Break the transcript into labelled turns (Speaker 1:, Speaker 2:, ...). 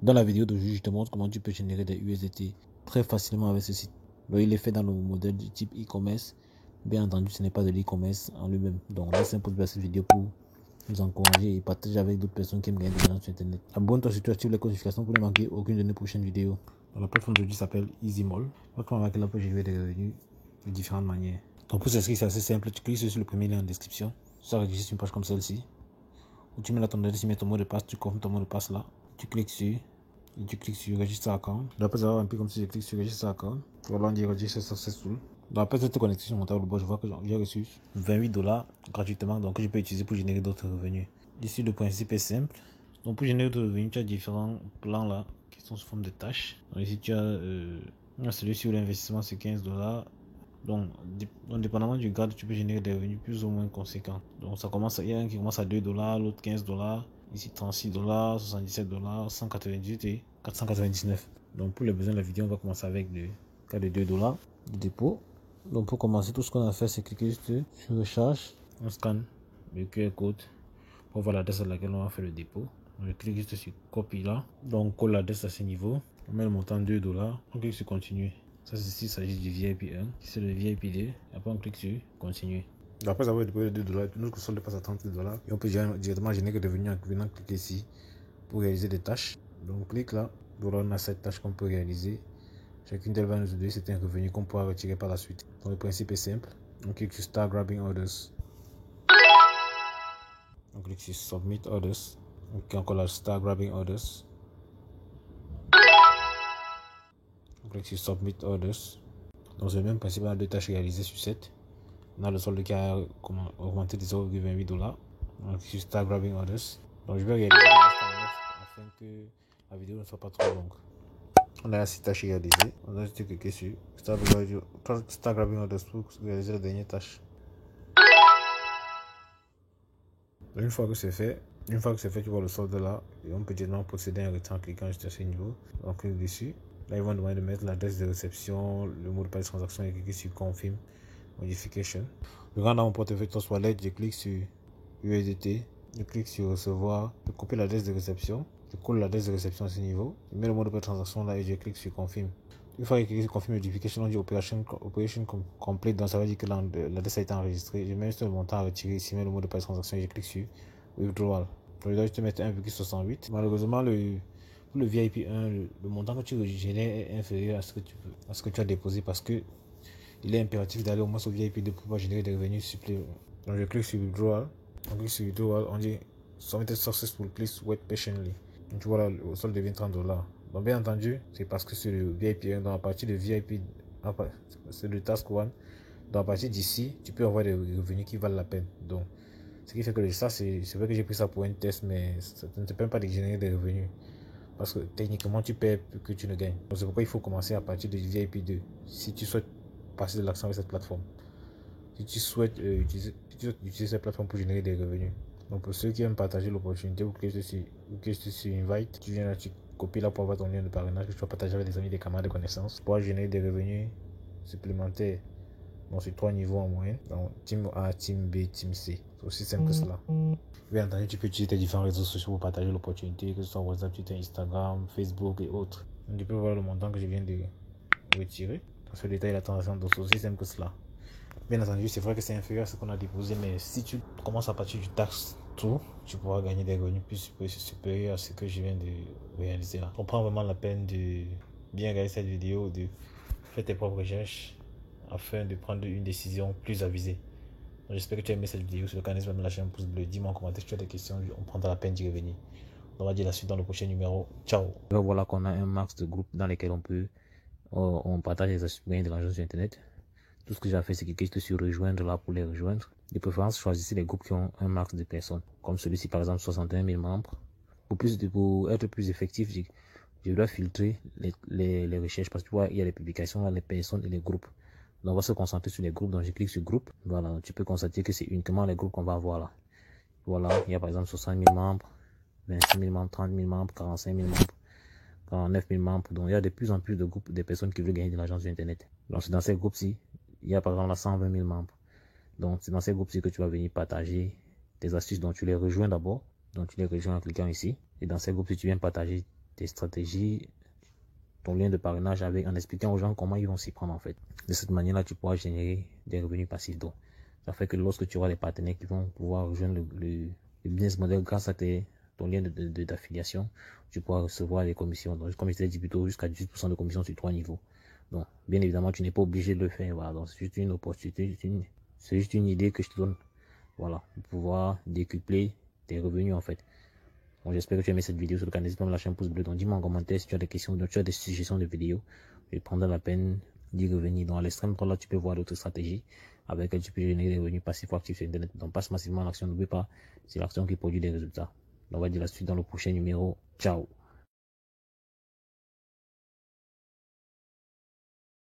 Speaker 1: Dans la vidéo d'aujourd'hui, je te montre comment tu peux générer des USDT très facilement avec ce site. Donc, il est fait dans le modèle du type e-commerce. Bien entendu, ce n'est pas de l'e-commerce en lui-même. Donc, laisse un pouce vers cette vidéo pour nous encourager et partager avec d'autres personnes qui aiment gagner de l'argent sur Internet. Abonne-toi surtout, active les notifications pour ne manquer aucune de nos prochaines vidéos. Donc, la plateforme d'aujourd'hui s'appelle EasyMall. Comment marquer là pour générer des revenus de différentes manières. Donc, pour s'inscrire, c'est assez simple. Tu cliques sur le premier lien en description. Ça enregistre une page comme celle-ci. Où tu mets là ton adresse, tu mets ton mot de passe, tu confirmes ton mot de passe là. Tu cliques sur. Et tu cliques sur Register Account. Après avoir un peu comme si je clique sur Register Account. Voilà, on dit Register Successful. Donc après cette connexion sur mon tableau de bord, je vois que j'ai reçu $28 gratuitement, donc que je peux utiliser pour générer d'autres revenus. Ici, le principe est simple. Donc pour générer d'autres revenus, tu as différents plans là qui sont sous forme de tâches. Donc ici, tu as celui-ci où l'investissement c'est $15. Donc, dépendamment du grade, tu peux générer des revenus plus ou moins conséquents. Donc, ça commence, il y a un qui commence à $2, l'autre $15, ici $36, $77, 198 et 499. Donc, pour les besoins de la vidéo, on va commencer avec le cas de $2 de dépôt. Donc, pour commencer, tout ce qu'on a fait, c'est cliquer sur recharge. On scanne le QR code pour voir l'adresse à laquelle on va faire le dépôt. On clique juste sur copie là. Donc, on colle l'adresse à ce niveau. On met le montant $2. On clique sur continuer. Ça, c'est s'il s'agit du VIP 1. Si c'est le VIP 2, après on clique sur continuer. Après avoir déposé $2, notre solde passe à $30. Et on peut directement générer des revenus en venant cliquer ici pour réaliser des tâches. Donc, on clique là. Voilà, on a 7 tâches qu'on peut réaliser. Chacune d'elles va nous donner c'est un revenu qu'on pourra retirer par la suite. Donc, le principe est simple. On clique sur Start Grabbing Orders. On clique sur Submit Orders. On clique encore là Start Grabbing Orders. On clique sur Submit Orders. Donc, c'est le même principe, on a 2 tâches réalisées sur 7. On a le solde qui a augmenté de $0,28. Donc, sur Start Grabbing Orders. Donc, je vais réaliser le reste en off afin que la vidéo ne soit pas trop longue. On a 6 tâches réalisées. On a juste cliqué sur Start Grabbing Orders pour réaliser la dernière tâche. Donc, une fois que c'est fait, tu vois le solde là. Et on peut directement procéder à un retrait en cliquant juste à ce niveau. Donc, clique dessus. Là, ils vont demander de mettre l'adresse de réception, le mot de passe de transaction et cliquer sur Confirm Modification. Je rentre dans mon portefeuille Trust Wallet, je clique sur USDT, je clique sur recevoir, je copie l'adresse de réception, je colle l'adresse de réception à ce niveau, je mets le mot de passe de transaction là et je clique sur Confirm. Une fois que je clique sur Confirm Modification, on dit Operation Complete, donc ça veut dire que l'adresse a été enregistrée. Je mets juste le montant à retirer ici, je mets le mot de passe de transaction et je clique sur Withdrawal. Donc je dois juste mettre 1,68. Malheureusement, pour le VIP 1, le montant que tu génères est inférieur à ce que tu as déposé parce que il est impératif d'aller au moins au VIP 2 pour pouvoir générer des revenus supplémentaires. Donc je clique sur Withdrawal. On clique sur Withdrawal, on dit Submitted Successful, please wait patiently. Donc tu vois là, le solde devient $30. Donc bien entendu, c'est parce que c'est le VIP 1. Donc à partir de VIP, c'est le Task 1. Donc à partir d'ici, tu peux avoir des revenus qui valent la peine. Donc ce qui fait que ça, c'est vrai que j'ai pris ça pour un test, mais ça ne te permet pas de générer des revenus. Parce que techniquement, tu perds plus que tu ne gagnes. Donc c'est pourquoi il faut commencer à partir de VIP 2. Si tu souhaites passer de l'action avec cette plateforme. Si tu souhaites utiliser cette plateforme pour générer des revenus. Donc pour ceux qui aiment partager l'opportunité, vous cliquez sur Invite. Tu viens là, tu copies là pour avoir ton lien de parrainage que tu vas partager avec des amis, des camarades, des connaissances. Pour générer des revenus supplémentaires. Donc sur 3 niveaux en moyenne. Donc Team A, Team B, Team C. C'est aussi simple que cela. Bien entendu, tu peux utiliser tes différents réseaux sociaux pour partager l'opportunité, que ce soit WhatsApp, Twitter, Instagram, Facebook et autres. Donc tu peux voir le montant que je viens de retirer. Dans ce détail, la transaction, donc c'est aussi simple que cela. Bien entendu, c'est vrai que c'est inférieur à ce qu'on a déposé, mais si tu commences à partir du tax tout, tu pourras gagner des revenus plus supérieurs à ce que je viens de réaliser là. On prend vraiment la peine de bien regarder cette vidéo, de faire tes propres recherches afin de prendre une décision plus avisée. J'espère que tu as aimé cette vidéo. Sur le canal, n'hésite pas à me lâcher un pouce bleu. Dis-moi en commentaire si tu as des questions. On prendra la peine d'y revenir. On va dire la suite dans le prochain numéro. Ciao. Voilà qu'on a un max de groupes dans lesquels on partage les astuces pour gagner de l'argent sur Internet. Tout ce que j'ai fait, c'est cliquer sur rejoindre là pour les rejoindre. De préférence, choisissez les groupes qui ont un max de personnes. Comme celui-ci, par exemple, 61 000 membres. Pour être plus effectif, je dois filtrer les recherches parce que tu vois, il y a les publications, les personnes et les groupes. Donc, on va se concentrer sur les groupes. Donc, je clique sur groupe. Voilà, tu peux constater que c'est uniquement les groupes qu'on va avoir là. Voilà, il y a par exemple 60 000 membres, 26 000 membres, 30 000 membres, 45 000 membres, 49 000 membres. Donc, il y a de plus en plus de groupes de personnes qui veulent gagner de l'argent sur Internet. Donc, c'est dans ces groupes-ci, il y a par exemple là 120 000 membres. Donc, c'est dans ces groupes-ci que tu vas venir partager tes astuces. Donc, tu les rejoins d'abord. Donc, tu les rejoins en cliquant ici. Et dans ces groupes-ci, tu viens partager tes stratégies, ton lien de parrainage en expliquant aux gens comment ils vont s'y prendre en fait. De cette manière-là, tu pourras générer des revenus passifs. Donc, ça fait que lorsque tu auras des partenaires qui vont pouvoir rejoindre le business model grâce à ton lien d'affiliation, tu pourras recevoir des commissions. Donc, comme je t'ai dit plus tôt, jusqu'à 18% de commission sur 3 niveaux. Donc, bien évidemment, tu n'es pas obligé de le faire. Voilà. Donc, c'est juste une opportunité, c'est juste une idée que je te donne. Voilà, pour pouvoir décupler tes revenus en fait. Bon, j'espère que tu as aimé cette vidéo. Sur le canal, n'hésite pas à me lâcher un pouce bleu. Donc, dis-moi en commentaire si tu as des questions, tu as des suggestions de vidéos. Je prendrai la peine d'y revenir. Dans l'extrême droit, là, tu peux voir d'autres stratégies avec lesquelles tu peux générer des revenus passifs ou actifs sur Internet. Donc, passe massivement à l'action. N'oublie pas, c'est l'action qui produit des résultats. On va dire la suite dans le prochain numéro. Ciao.